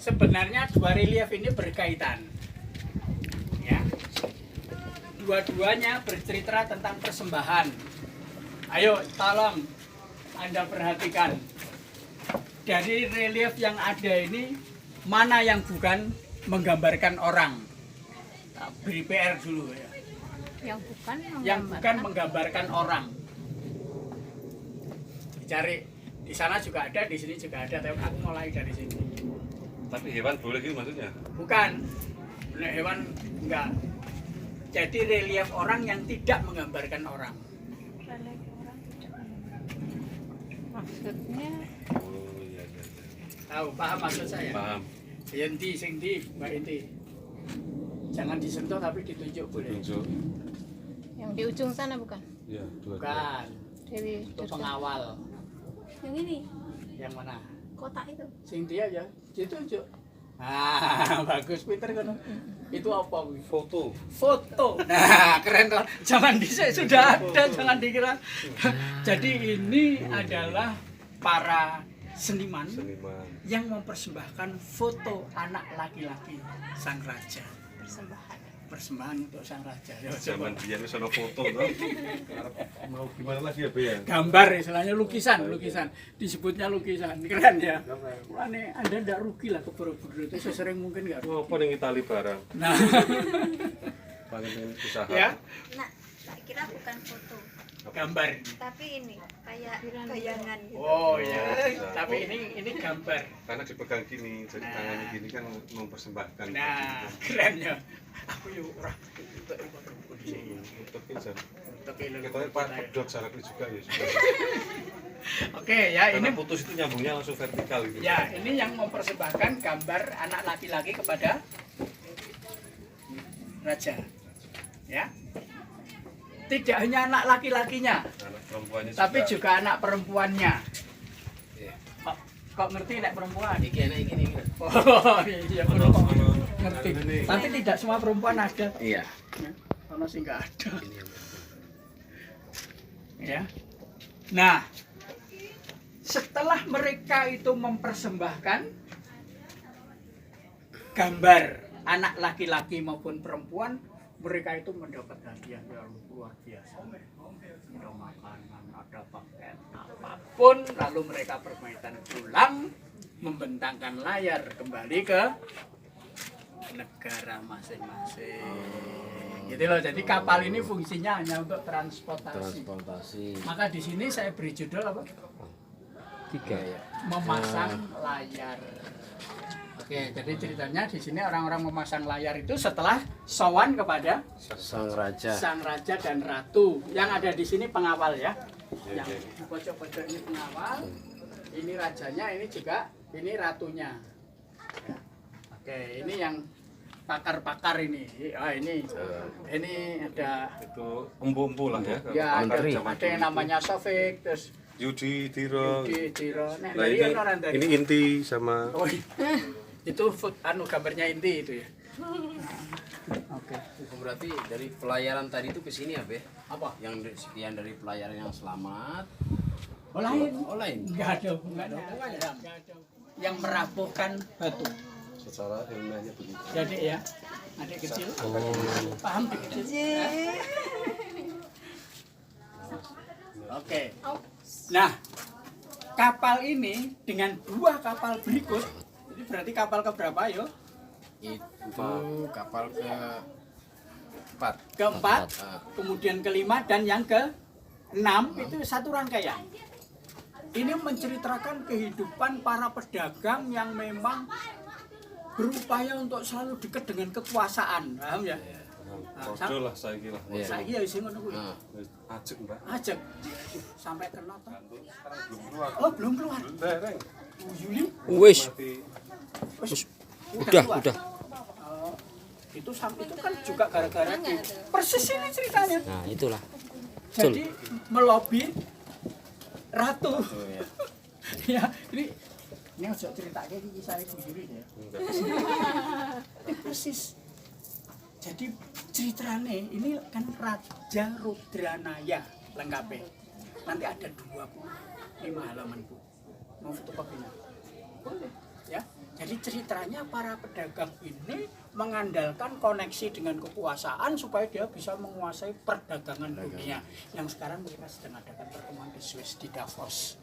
sebenarnya dua relief ini berkaitan. Ya. Dua-duanya bercerita tentang persembahan. Ayo, tolong Anda perhatikan. Dari relief yang ada ini, mana yang bukan menggambarkan orang? Nah, beri PR dulu ya. Yang bukan menggambarkan orang. Dicari. Di sana juga ada, di sini juga ada, tapi aku mulai dari sini. Tapi hewan boleh gitu maksudnya? Bukan. Hewan enggak. Jadi relief orang yang tidak menggambarkan orang. Maksudnya Oh iya. Tahu, paham maksud saya? Paham. Inti, Mbak Inti. Jangan disentuh tapi ditunjuk boleh. Tunjuk. yang di ujung sana bukan? Iya, dua. Bukan. Dewi Itu Durga. pengawal. Yang ini Yang mana? kotak itu. Sing dia aja ditunjuk. Ah, bagus Peter kan. Itu apa? Wi? Foto. Foto. Nah, keren toh. Jangan dicek sudah ada, jangan dikira. Jadi ini adalah para seniman Seniman. yang mempersembahkan foto anak laki-laki sang raja. Persembahan untuk sang raja. Ya, coba. Zaman dia ini sono foto loh. Mau gimana lagi ya, Be ya? Gambar istilahnya lukisan. Disebutnya lukisan. Keren ya. Aneh, Anda tidak rugi lah ke Borobudur itu sesering mungkin nggak rugi. Oh, apa ning Itali barang? Nah, Pengen usaha. ya, Nah, tak kira bukan foto, gambar. tapi ini kayak gayangan gitu. Oh iya, tapi ini gambar. Karena dipegang gini, jadi tangannya gini kan mempersembahkan. Nah, keren ya. Aku yuk ora untuk Borobudur di sini. Untuk bisa. Untuk Kita Pak pedot syaratnya juga ya. Oke ya, Karena ini putus itu nyambungnya langsung vertikal gitu. ya ini yang mempersembahkan gambar anak laki-laki kepada raja. Ya. Tidak hanya anak laki-lakinya, Anak perempuannya tapi juga anak perempuannya. Kok ngerti nek perempuan? Iki enak iki nih. Oh iya, Ono- kok ono- ngerti. ono ini. Tapi tidak semua perempuan ada. Iya. Ono sih nggak ada. Ya. Nah, setelah mereka itu mempersembahkan gambar anak laki-laki maupun perempuan, mereka itu mendapat hadiah yang luar biasa. Ada makanan, ada paket, apapun, lalu mereka permainan pulang, membentangkan layar kembali ke negara masing-masing. Gitu loh. Jadi kapal ini fungsinya hanya untuk transportasi. Maka di sini saya beri judul apa? 3 ya. Memasang layar. Oke, jadi ceritanya di sini orang-orang memasang layar itu setelah sowan kepada Sang raja. sang raja dan ratu. Yang ada di sini pengawal ya. Yang di pojok-pojok ini pengawal. Ini rajanya, ini juga ini ratunya. Ya. Oke, ini yang pakar-pakar ini. Ah, ini ada Itu empu-empu lah ya. ya ada, Kalau zaman ada yang dulu namanya Sofik, terus Yudi, Diro. di Tiro. Nah, Nah dari orang tadi. ini inti sama Oh, itu gambarnya inti itu ya. Oke. Berarti dari pelayaran tadi itu ke sini ya, Be? Apa? Yang sekian dari pelayaran yang selamat. Oh lain. Oh, lain. Enggak ada hubungannya. Nggak ada. Yang merapuhkan batu. secara ilmiahnya begitu. Jadi ya, adik kecil. Paham adik kecil? Oke. Nah, kapal ini dengan dua kapal berikut, ini berarti kapal keberapa yo? Itu kapal keempat. Keempat, kemudian kelima dan yang keenam itu satu rangkaian. Ini menceritakan kehidupan para pedagang yang memang berupaya untuk selalu dekat dengan kekuasaan, paham ya? Kodo lah saya kira. Saya iya sih ngono kuwi. Ajek mbak. Ajak sampai kena toh. Sekarang belum keluar. Oh, belum keluar. Dereng. Juli Wis, wis udah. Oh, itu itu kan juga gara-gara persis ini ceritanya. Nah, itulah. Jadi melobi ratu. Ya, ini ojo cerita kayak kisah ibu Juli ya. Persis. Jadi ceritanya ini kan Raja Rudranaya lengkapnya. Nanti ada 25 halaman Bu. Mau fotokopinya? Boleh. Ya. Jadi ceritanya para pedagang ini mengandalkan koneksi dengan kekuasaan supaya dia bisa menguasai perdagangan dunia. Yang sekarang mereka sedang adakan pertemuan di Swiss, di Davos.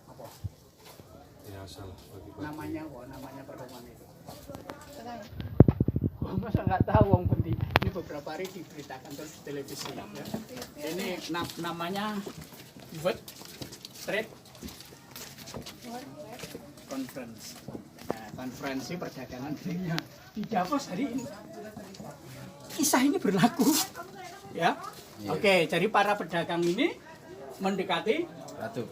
Apa? Ya salah bagi-bagi. Namanya pertemuan itu. Sekarang. Masa nggak tahu wong penting. Ini beberapa hari diberitakan terus di televisi. Ya. Ini namanya World Trade Conference. Nah, konferensi perdagangan dunia di Davos hari ini. Kisah ini berlaku, ya. Oke, jadi para pedagang ini mendekati ratu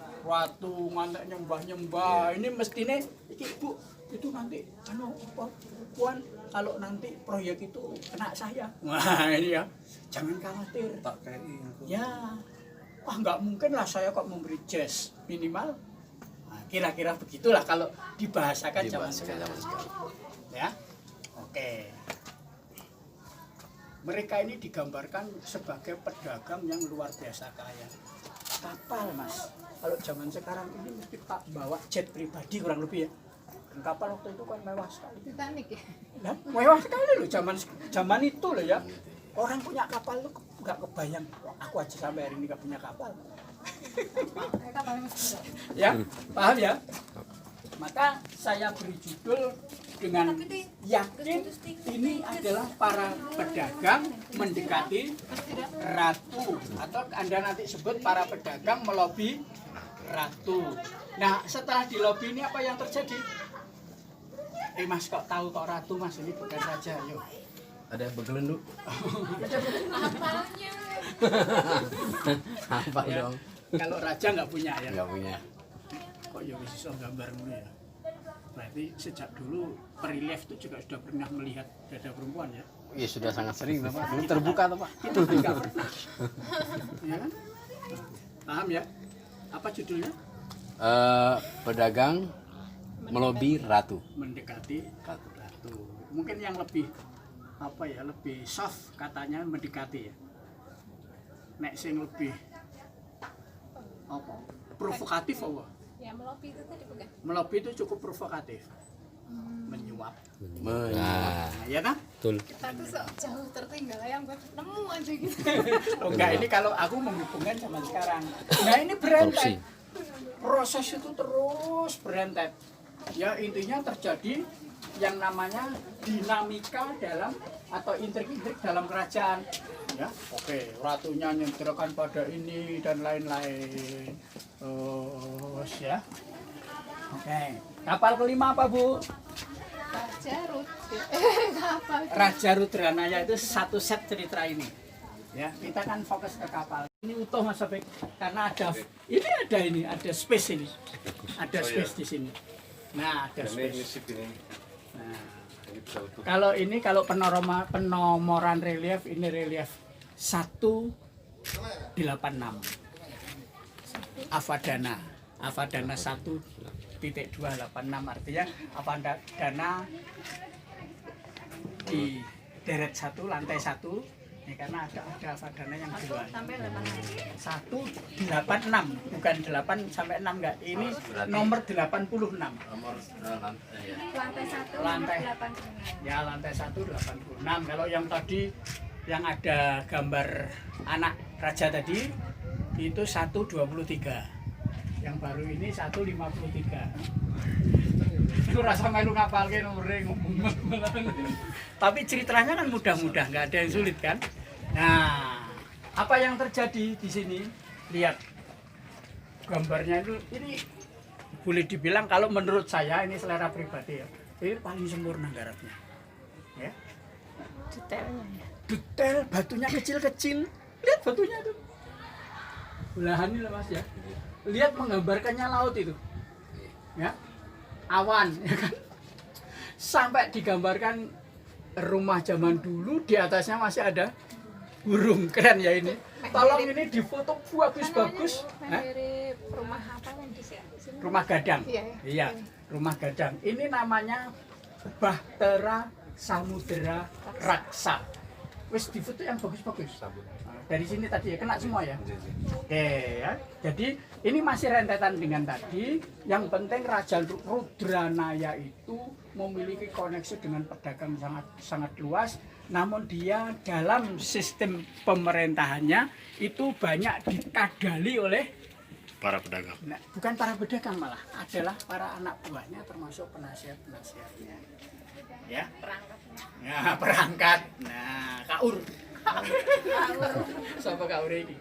ngantek nyembah. Ini mestinya, ibu itu nanti, puan kalau nanti proyek itu kena saya. Wah ini ya, jangan khawatir. Tak kayak ini. Ya, wah nggak mungkin lah saya kok memberi jazz minimal. Nah, kira-kira begitulah kalau dibahasakan zaman sekarang. Ya, oke. Mereka ini digambarkan sebagai pedagang yang luar biasa kaya. Kapal mas, kalau zaman sekarang ini mesti pak bawa jet pribadi kurang lebih ya. Dan kapal waktu itu kan mewah sekali. Titanic ya. Nah, mewah sekali loh zaman itu loh ya. Orang punya kapal tuh nggak kebayang. Aku aja sampai hari ini nggak punya kapal. Ya, paham ya? Maka saya beri judul dengan yakin ini adalah para pedagang mendekati ratu, atau Anda nanti sebut para pedagang melobi ratu. Nah, setelah di lobi ini apa yang terjadi? Mas kok tahu kok ratu mas, ini bukan raja, yuk. Ada begelenduk. Apanya? Apa Ya, dong? kalau raja nggak punya ya. Nggak punya. Kok ya bisa gambar dulu ya. Berarti sejak dulu relief itu juga sudah pernah melihat dada perempuan ya. Iya sudah sangat sering Pak. Dulu terbuka tuh Pak. Kita kan nggak pernah. Ya kan? Paham ya? Apa judulnya? Pedagang melobi ratu. Mendekati ratu. Mungkin yang lebih apa ya, lebih soft katanya mendekati ya. Nek sing lebih apa? Provokatif apa? Ya melobi itu tadi bukan? Melobi itu cukup provokatif. Menyuap. Nah, Ya kan? Kita tuh sok jauh tertinggal yang buat nemu aja gitu. Oh, enggak, ini kalau aku menghubungkan zaman sekarang. Nah ini berentet. Proses itu terus berentet. Ya intinya terjadi yang namanya dinamika dalam atau intrik-intrik dalam kerajaan. Ya, oke, ratunya nyenterkan pada ini dan lain-lain. Terus ya. Oke, kapal kelima apa Bu? Raja Rut. Kapal. Raja Rudranaya itu satu set cerita ini. Ya, kita kan fokus ke kapal. Ini utuh Mas Sofik karena ada ada space ini. Ada space di sini. Nah, ada Ini space. sip ini. Nah, Ini bisa utuh. kalau penomoran relief ini relief 186. Avadana 1.286 artinya Avadana di deret 1 lantai 1 ya, karena ada Avadana yang dua. Sampai 8 186 bukan 8 sampai 6 enggak. Ini nomor 86. nomor lantai ya. lantai 1 Lantai. 8. Ya lantai 1 86. Kalau yang tadi yang ada gambar anak raja tadi itu 123. Yang baru ini 153. Itu rasa melu ngapalke nomere ngomong. Tapi ceritanya kan mudah-mudah, nggak ada yang sulit kan? Nah, apa yang terjadi di sini? Lihat gambarnya itu, ini boleh dibilang kalau menurut saya ini selera pribadi ya, ini paling sempurna garapnya. Ya. Detailnya ya. Detail, batunya kecil-kecil. Lihat batunya tuh. Belahan ini lah Mas ya. Lihat menggambarkannya laut itu. Ya. Awan, ya kan? Sampai digambarkan rumah zaman dulu, di atasnya masih ada burung. Keren ya ini. Tolong ini difoto bagus-bagus. Hah? Mirip rumah apa yang di sini? Rumah gadang. Iya, Iya, rumah gadang. Ini namanya Bahtera Samudera Raksa. Wis difoto yang bagus-bagus. Dari sini tadi ya kena semua ya. Iya, iya. Oke ya. Jadi ini masih rentetan dengan tadi. Yang penting Raja Rudranaya itu memiliki koneksi dengan pedagang sangat luas. Namun dia dalam sistem pemerintahannya itu banyak dikadali oleh Para pedagang. nah, bukan para pedagang malah adalah para anak buahnya termasuk penasihat-penasihatnya. Ya. Ya, perangkat. Nah, kaur. Siapa kaur ini?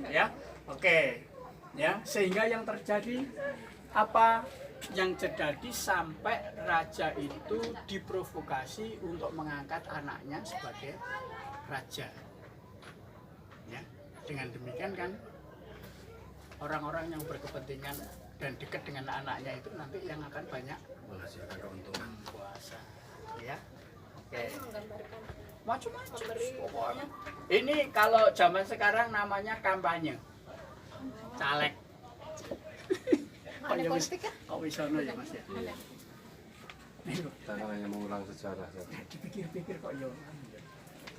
Ya. Oke. Ya, sehingga yang terjadi apa yang terjadi sampai raja itu diprovokasi untuk mengangkat anaknya sebagai raja. Ya, dengan demikian kan orang-orang yang berkepentingan dan dekat dengan anaknya itu nanti yang akan banyak Menghasilkan keuntungan. puasa. Ya. Oke. Macam-macam. Pokoknya. Ini kalau zaman sekarang namanya kampanye. Caleg. Ada politik ya? Kok bisa ono ya Mas ya? Nih lho, Karena hanya mengulang sejarah saja. dipikir-pikir kok yo.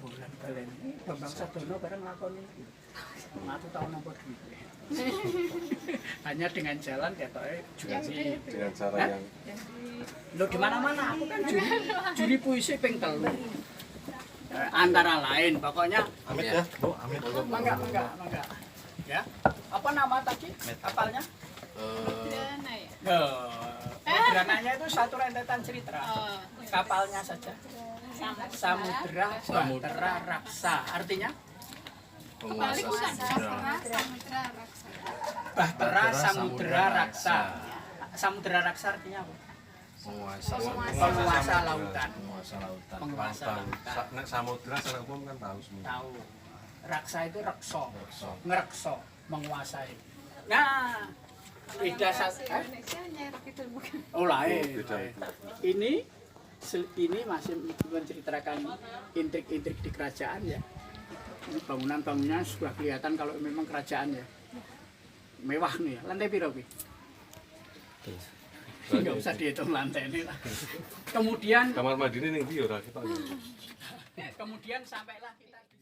Bulan kalian Bambang Sadono bareng lakoni iki. Aku tahu nampa duit. Hanya dengan jalan ketoke juri. Dengan cara Hah? yang Lo di mana-mana aku kan juri puisi ping 3. Antara lain pokoknya Amit Iya. ya, Bu, amit. mangga. Ya. Apa nama tadi kapalnya? Dana ya? Drananya itu satu rentetan cerita. Kapalnya saja. Samudra Bahtera Raksa. Artinya Balik bukan? Samudra Raksa. Bahtera Samudra Raksa. Samudra Raksa artinya apa? Penguasa. Penguasa lautan. Penguasa lautan. Penguasa Tahu. lautan. Nek samudra secara umum kan tahu semua. Tahu. Raksa itu rekso. Rekso. Ngerekso, menguasai. Nah, beda satu. Indonesia nyerok itu bukan? Oh lain. Beda lain. itu. Ini masih menceritakan intrik-intrik di kerajaan ya. Ini bangunan-bangunan sudah kelihatan kalau memang kerajaan ya. Mewah nih, lantai piro Pi? Enggak usah dihitung lantai ini lah. Kemudian Kamar mandi ini ning ndi ora kita. sampailah kita di